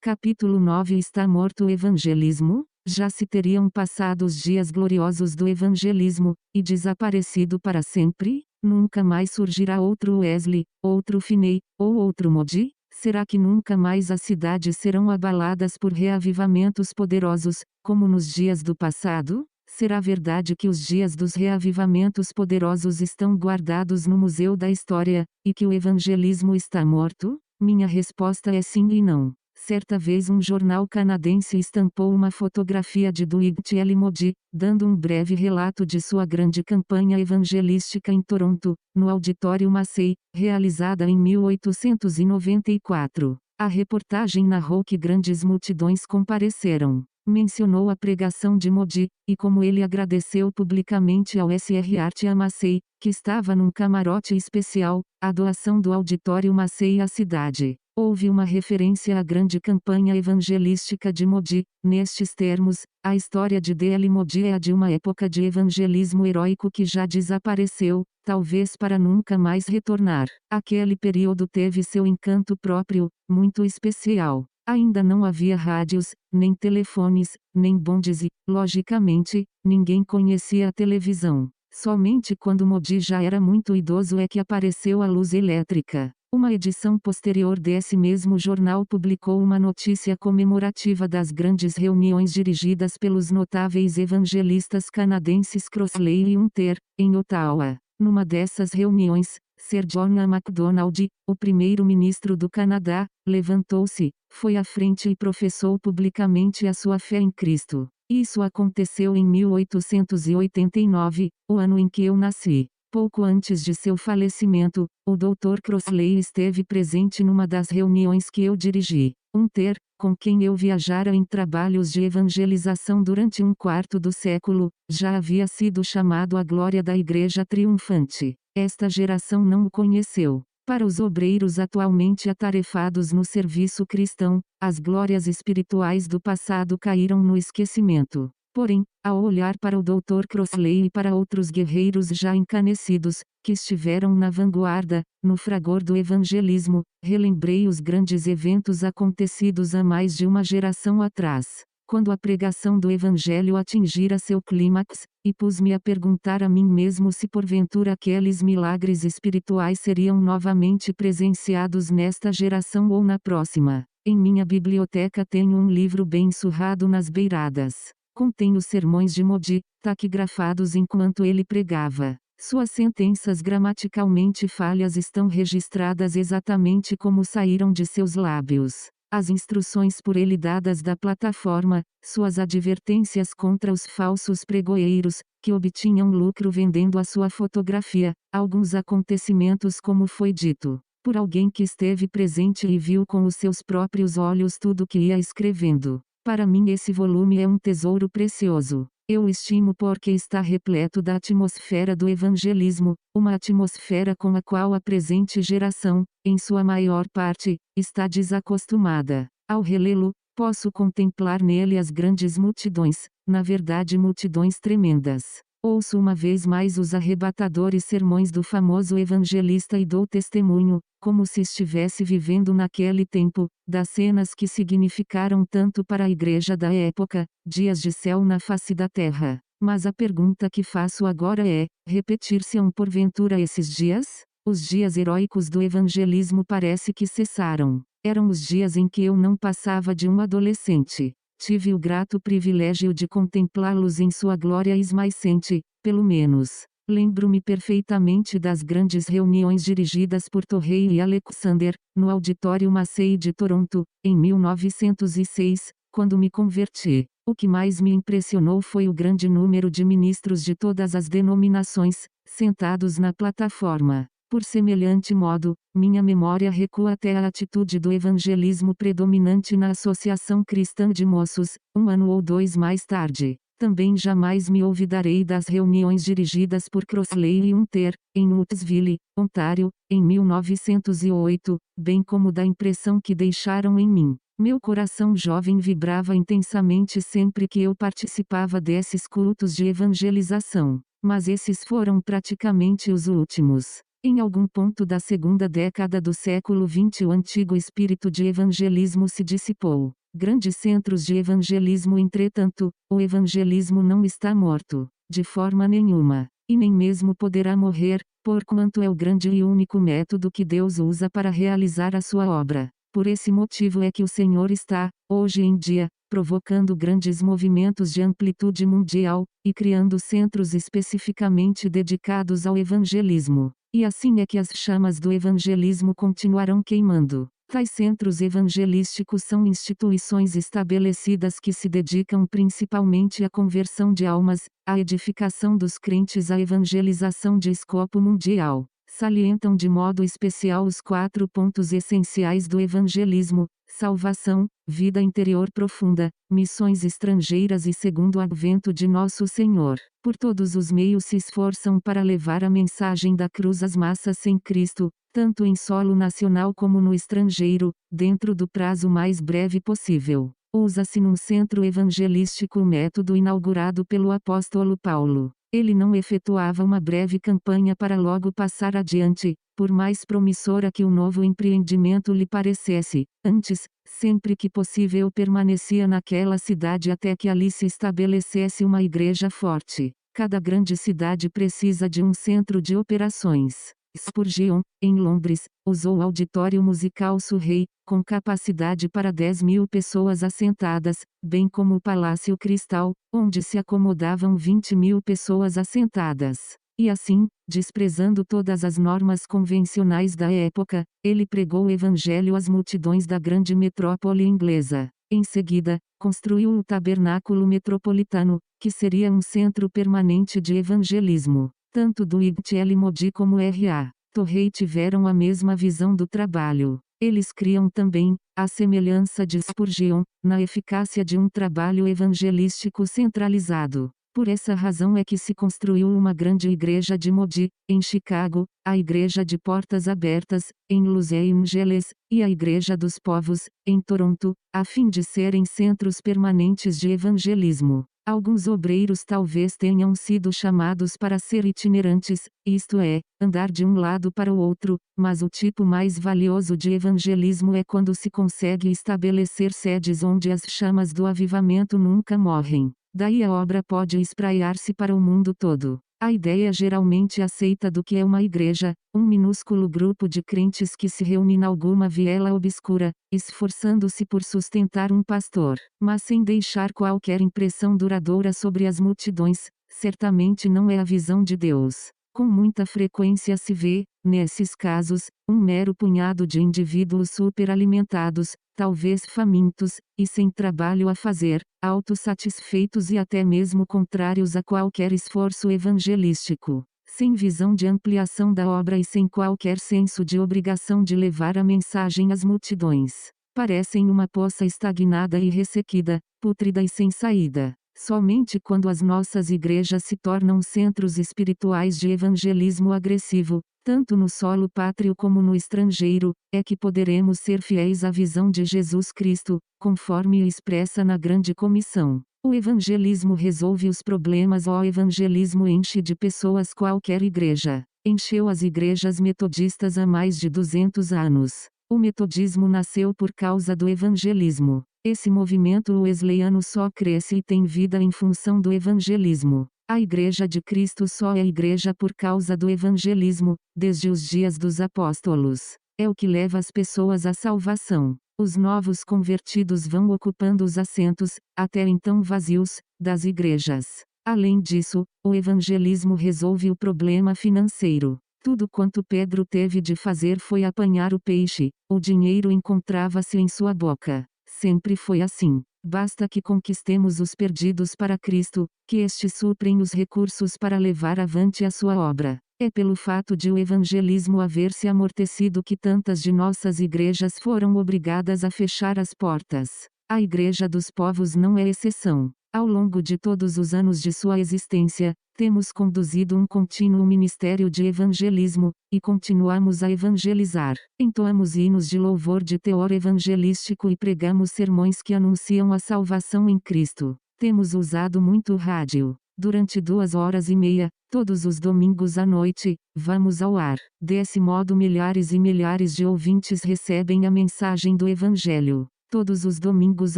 Capítulo 9. Está morto o evangelismo? Já se teriam passado os dias gloriosos do evangelismo, e desaparecido para sempre? Nunca mais surgirá outro Wesley, outro Finney, ou outro Moody? Será que nunca mais as cidades serão abaladas por reavivamentos poderosos, como nos dias do passado? Será verdade que os dias dos reavivamentos poderosos estão guardados no Museu da História, e que o evangelismo está morto? Minha resposta é sim e não. Certa vez um jornal canadense estampou uma fotografia de Dwight L. Moody, dando um breve relato de sua grande campanha evangelística em Toronto, no Auditório Massey, realizada em 1894. A reportagem narrou que grandes multidões compareceram. Mencionou a pregação de Moody, e como ele agradeceu publicamente ao Sr. Art Massey, que estava num camarote especial, a doação do Auditório Massey à cidade. Houve uma referência à grande campanha evangelística de Moody, nestes termos: a história de D.L. Moody é a de uma época de evangelismo heróico que já desapareceu, talvez para nunca mais retornar. Aquele período teve seu encanto próprio, muito especial. Ainda não havia rádios, nem telefones, nem bondes e, logicamente, ninguém conhecia a televisão. Somente quando Moody já era muito idoso é que apareceu a luz elétrica. Uma edição posterior desse mesmo jornal publicou uma notícia comemorativa das grandes reuniões dirigidas pelos notáveis evangelistas canadenses Crossley e Hunter, em Ottawa. Numa dessas reuniões, Sir John A. Macdonald, o primeiro-ministro do Canadá, levantou-se, foi à frente e professou publicamente a sua fé em Cristo. Isso aconteceu em 1889, o ano em que eu nasci. Pouco antes de seu falecimento, o Dr. Crossley esteve presente numa das reuniões que eu dirigi. Hunter, com quem eu viajara em trabalhos de evangelização durante um quarto do século, já havia sido chamado à glória da Igreja Triunfante. Esta geração não o conheceu. Para os obreiros atualmente atarefados no serviço cristão, as glórias espirituais do passado caíram no esquecimento. Porém, ao olhar para o Dr. Crossley e para outros guerreiros já encanecidos, que estiveram na vanguarda, no fragor do evangelismo, relembrei os grandes eventos acontecidos há mais de uma geração atrás. Quando a pregação do evangelho atingira seu clímax, e pus-me a perguntar a mim mesmo se porventura aqueles milagres espirituais seriam novamente presenciados nesta geração ou na próxima. Em minha biblioteca tenho um livro bem surrado nas beiradas. Contém os sermões de Moody, taquigrafados enquanto ele pregava. Suas sentenças gramaticalmente falhas estão registradas exatamente como saíram de seus lábios. As instruções por ele dadas da plataforma, suas advertências contra os falsos pregoeiros, que obtinham lucro vendendo a sua fotografia, alguns acontecimentos como foi dito, por alguém que esteve presente e viu com os seus próprios olhos tudo que ia escrevendo. Para mim esse volume é um tesouro precioso. Eu o estimo porque está repleto da atmosfera do evangelismo, uma atmosfera com a qual a presente geração, em sua maior parte, está desacostumada. Ao relê-lo, posso contemplar nele as grandes multidões, na verdade multidões tremendas. Ouço uma vez mais os arrebatadores sermões do famoso evangelista e dou testemunho, como se estivesse vivendo naquele tempo, das cenas que significaram tanto para a igreja da época, dias de céu na face da terra. Mas a pergunta que faço agora é: repetir-se-ão porventura esses dias? Os dias heróicos do evangelismo parece que cessaram. Eram os dias em que eu não passava de um adolescente. Tive o grato privilégio de contemplá-los em sua glória esmaecente, pelo menos. Lembro-me perfeitamente das grandes reuniões dirigidas por Torrey e Alexander, no Auditório Massey de Toronto, em 1906, quando me converti. O que mais me impressionou foi o grande número de ministros de todas as denominações, sentados na plataforma. Por semelhante modo, minha memória recua até a atitude do evangelismo predominante na Associação Cristã de Moços, um ano ou dois mais tarde. Também jamais me olvidarei das reuniões dirigidas por Crossley e Hunter, em Woodsville, Ontário, em 1908, bem como da impressão que deixaram em mim. Meu coração jovem vibrava intensamente sempre que eu participava desses cultos de evangelização. Mas esses foram praticamente os últimos. Em algum ponto da segunda década do século XX o antigo espírito de evangelismo se dissipou. Grandes centros de evangelismo. Entretanto, o evangelismo não está morto, de forma nenhuma, e nem mesmo poderá morrer, porquanto é o grande e único método que Deus usa para realizar a sua obra. Por esse motivo é que o Senhor está, hoje em dia, provocando grandes movimentos de amplitude mundial, e criando centros especificamente dedicados ao evangelismo. E assim é que as chamas do evangelismo continuarão queimando. Tais centros evangelísticos são instituições estabelecidas que se dedicam principalmente à conversão de almas, à edificação dos crentes, à evangelização de escopo mundial. Salientam de modo especial os 4 pontos essenciais do evangelismo: salvação, vida interior profunda, missões estrangeiras e segundo advento de nosso Senhor. Por todos os meios se esforçam para levar a mensagem da cruz às massas sem Cristo, tanto em solo nacional como no estrangeiro, dentro do prazo mais breve possível. Usa-se num centro evangelístico o método inaugurado pelo apóstolo Paulo. Ele não efetuava uma breve campanha para logo passar adiante, por mais promissora que o novo empreendimento lhe parecesse. Antes, sempre que possível permanecia naquela cidade até que ali se estabelecesse uma igreja forte. Cada grande cidade precisa de um centro de operações. Spurgeon, em Londres, usou o auditório musical Surrey, com capacidade para 10.000 pessoas assentadas, bem como o Palácio Cristal, onde se acomodavam 20.000 pessoas assentadas. E assim, desprezando todas as normas convencionais da época, ele pregou o evangelho às multidões da grande metrópole inglesa. Em seguida, construiu o Tabernáculo Metropolitano, que seria um centro permanente de evangelismo. Tanto Dwight L. Moody como R.A. Torrey tiveram a mesma visão do trabalho. Eles criam também, à semelhança de Spurgeon, na eficácia de um trabalho evangelístico centralizado. Por essa razão é que se construiu uma grande igreja de Moody, em Chicago, a Igreja de Portas Abertas, em Los Angeles, e a Igreja dos Povos, em Toronto, a fim de serem centros permanentes de evangelismo. Alguns obreiros talvez tenham sido chamados para ser itinerantes, isto é, andar de um lado para o outro, mas o tipo mais valioso de evangelismo é quando se consegue estabelecer sedes onde as chamas do avivamento nunca morrem. Daí a obra pode espraiar-se para o mundo todo. A ideia geralmente aceita do que é uma igreja, um minúsculo grupo de crentes que se reúne em alguma viela obscura, esforçando-se por sustentar um pastor, mas sem deixar qualquer impressão duradoura sobre as multidões, certamente não é a visão de Deus. Com muita frequência se vê, nesses casos, um mero punhado de indivíduos superalimentados, talvez famintos, e sem trabalho a fazer, autossatisfeitos e até mesmo contrários a qualquer esforço evangelístico, sem visão de ampliação da obra e sem qualquer senso de obrigação de levar a mensagem às multidões. Parecem uma poça estagnada e ressequida, pútrida e sem saída. Somente quando as nossas igrejas se tornam centros espirituais de evangelismo agressivo, tanto no solo pátrio como no estrangeiro, é que poderemos ser fiéis à visão de Jesus Cristo, conforme expressa na Grande Comissão. O evangelismo resolve os problemas. O evangelismo enche de pessoas qualquer igreja. Encheu as igrejas metodistas há mais de 200 anos. O metodismo nasceu por causa do evangelismo. Esse movimento wesleyano só cresce e tem vida em função do evangelismo. A Igreja de Cristo só é igreja por causa do evangelismo, desde os dias dos apóstolos. É o que leva as pessoas à salvação. Os novos convertidos vão ocupando os assentos, até então vazios, das igrejas. Além disso, o evangelismo resolve o problema financeiro. Tudo quanto Pedro teve de fazer foi apanhar o peixe, o dinheiro encontrava-se em sua boca. Sempre foi assim. Basta que conquistemos os perdidos para Cristo, que estes suprem os recursos para levar avante a sua obra. É pelo fato de o evangelismo haver se amortecido que tantas de nossas igrejas foram obrigadas a fechar as portas. A Igreja dos Povos não é exceção. Ao longo de todos os anos de sua existência, temos conduzido um contínuo ministério de evangelismo, e continuamos a evangelizar. Entoamos hinos de louvor de teor evangelístico e pregamos sermões que anunciam a salvação em Cristo. Temos usado muito o rádio, Durante 2 horas e meia, todos os domingos à noite, vamos ao ar. Desse modo, milhares e milhares de ouvintes recebem a mensagem do Evangelho. Todos os domingos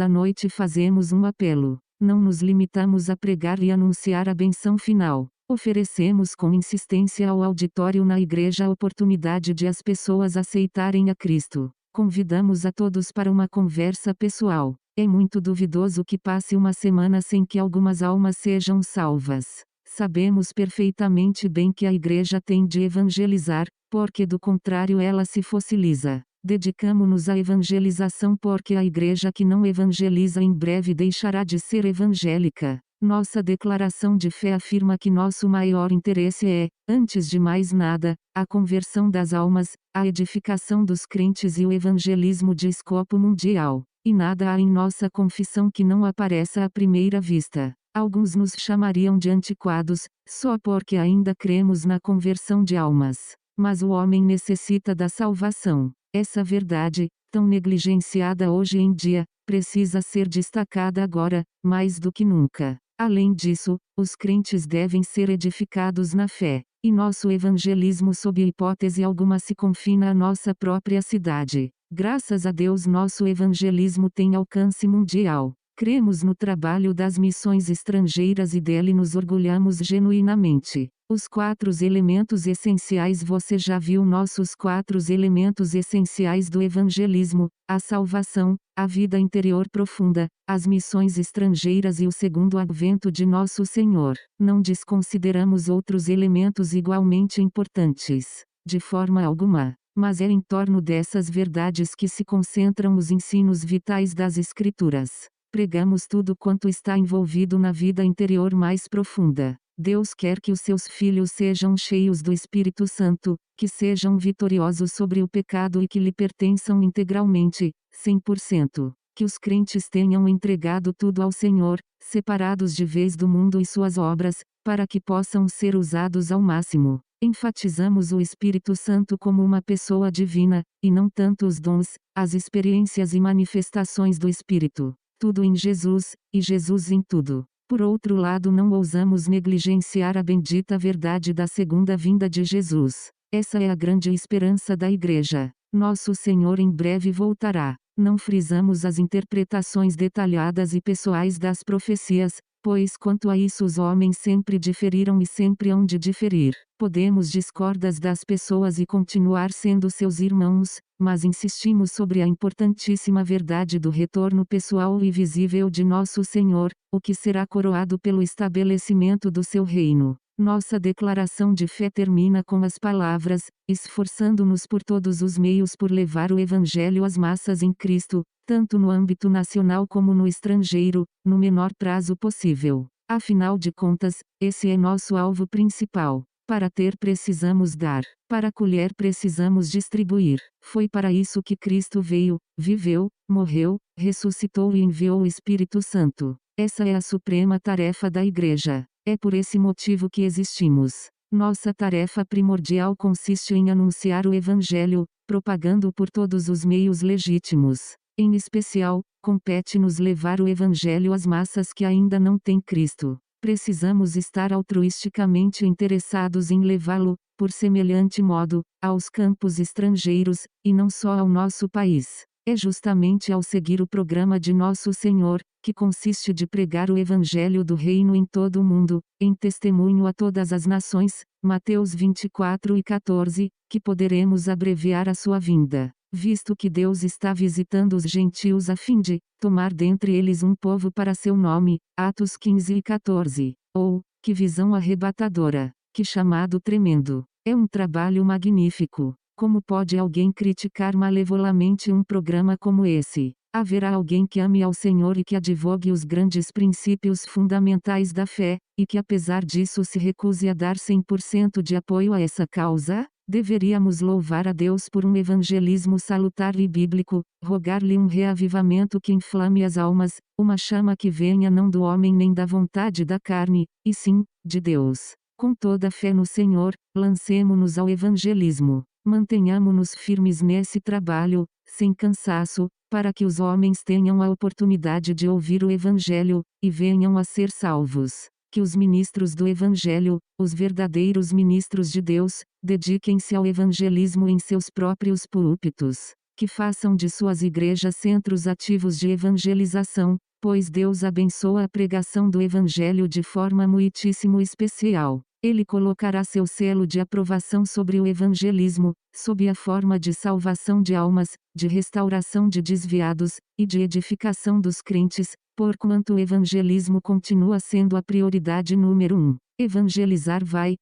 à noite fazemos um apelo. Não nos limitamos a pregar e anunciar a benção final. Oferecemos com insistência ao auditório na igreja a oportunidade de as pessoas aceitarem a Cristo. Convidamos a todos para uma conversa pessoal. É muito duvidoso que passe uma semana sem que algumas almas sejam salvas. Sabemos perfeitamente bem que a igreja tem de evangelizar, porque do contrário ela se fossiliza. Dedicamo-nos à evangelização porque a igreja que não evangeliza em breve deixará de ser evangélica. Nossa declaração de fé afirma que nosso maior interesse é, antes de mais nada, a conversão das almas, a edificação dos crentes e o evangelismo de escopo mundial. E nada há em nossa confissão que não apareça à primeira vista. Alguns nos chamariam de antiquados, só porque ainda cremos na conversão de almas. Mas o homem necessita da salvação. Essa verdade, tão negligenciada hoje em dia, precisa ser destacada agora, mais do que nunca. Além disso, os crentes devem ser edificados na fé. E nosso evangelismo sob hipótese alguma se confina à nossa própria cidade. Graças a Deus nosso evangelismo tem alcance mundial. Cremos no trabalho das missões estrangeiras e dele nos orgulhamos genuinamente. Os 4 elementos essenciais. Você já viu nossos 4 elementos essenciais do evangelismo: a salvação, a vida interior profunda, as missões estrangeiras e o segundo advento de nosso Senhor. Não desconsideramos outros elementos igualmente importantes. De forma alguma. Mas é em torno dessas verdades que se concentram os ensinos vitais das Escrituras. Pregamos tudo quanto está envolvido na vida interior mais profunda. Deus quer que os seus filhos sejam cheios do Espírito Santo, que sejam vitoriosos sobre o pecado e que lhe pertençam integralmente, 100%. Que os crentes tenham entregado tudo ao Senhor, separados de vez do mundo e suas obras, para que possam ser usados ao máximo. Enfatizamos o Espírito Santo como uma pessoa divina, e não tanto os dons, as experiências e manifestações do Espírito. Tudo em Jesus, e Jesus em tudo. Por outro lado, não ousamos negligenciar a bendita verdade da segunda vinda de Jesus. Essa é a grande esperança da Igreja. Nosso Senhor em breve voltará. Não frisamos as interpretações detalhadas e pessoais das profecias, pois quanto a isso os homens sempre diferiram e sempre hão de diferir. Podemos discordar das pessoas e continuar sendo seus irmãos, mas insistimos sobre a importantíssima verdade do retorno pessoal e visível de nosso Senhor, o que será coroado pelo estabelecimento do seu reino. Nossa declaração de fé termina com as palavras: esforçando-nos por todos os meios por levar o Evangelho às massas em Cristo, tanto no âmbito nacional como no estrangeiro, no menor prazo possível. Afinal de contas, esse é nosso alvo principal. Para ter precisamos dar, para colher precisamos distribuir. Foi para isso que Cristo veio, viveu, morreu, ressuscitou e enviou o Espírito Santo. Essa é a suprema tarefa da Igreja. É por esse motivo que existimos. Nossa tarefa primordial consiste em anunciar o Evangelho, propagando-o por todos os meios legítimos. Em especial, compete-nos levar o Evangelho às massas que ainda não têm Cristo. Precisamos estar altruisticamente interessados em levá-lo, por semelhante modo, aos campos estrangeiros, e não só ao nosso país. É justamente ao seguir o programa de Nosso Senhor, que consiste de pregar o Evangelho do Reino em todo o mundo, em testemunho a todas as nações, Mateus 24:14, que poderemos abreviar a sua vinda, visto que Deus está visitando os gentios a fim de tomar dentre eles um povo para seu nome, Atos 15:14. Oh, que visão arrebatadora! Que chamado tremendo! É um trabalho magnífico. Como pode alguém criticar malevolamente um programa como esse? Haverá alguém que ame ao Senhor e que advogue os grandes princípios fundamentais da fé, e que apesar disso se recuse a dar 100% de apoio a essa causa? Deveríamos louvar a Deus por um evangelismo salutar e bíblico, rogar-lhe um reavivamento que inflame as almas, uma chama que venha não do homem nem da vontade da carne, e sim, de Deus. Com toda a fé no Senhor, lancemo-nos ao evangelismo. Mantenhamo-nos firmes nesse trabalho, sem cansaço, para que os homens tenham a oportunidade de ouvir o Evangelho, e venham a ser salvos. que os ministros do Evangelho, os verdadeiros ministros de Deus, dediquem-se ao evangelismo em seus próprios púlpitos, que façam de suas igrejas centros ativos de evangelização, pois Deus abençoa a pregação do Evangelho de forma muitíssimo especial. Ele colocará seu selo de aprovação sobre o evangelismo, sob a forma de salvação de almas, de restauração de desviados, e de edificação dos crentes, porquanto o evangelismo continua sendo a prioridade número 1. Evangelizar vai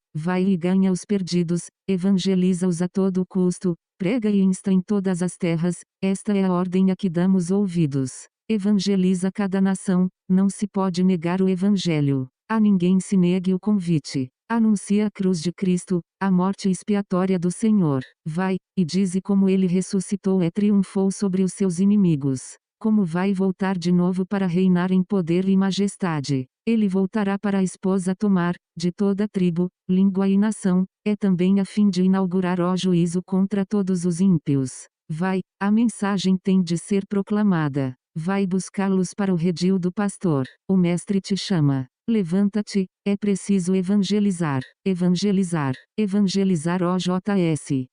e ganha os perdidos, evangeliza-os a todo custo, prega e insta em todas as terras, esta é a ordem a que damos ouvidos. Evangeliza cada nação, não se pode negar o evangelho. A ninguém se negue o convite. Anuncia a cruz de Cristo, a morte expiatória do Senhor. Vai, e dize como ele ressuscitou e triunfou sobre os seus inimigos. Como vai voltar de novo para reinar em poder e majestade. Ele voltará para a esposa tomar, de toda tribo, língua e nação, é também a fim de inaugurar o juízo contra todos os ímpios. Vai, a mensagem tem de ser proclamada. Vai buscá-los para o redil do pastor. O mestre te chama. Levanta-te, é preciso evangelizar. Evangelizar. Evangelizar OJS.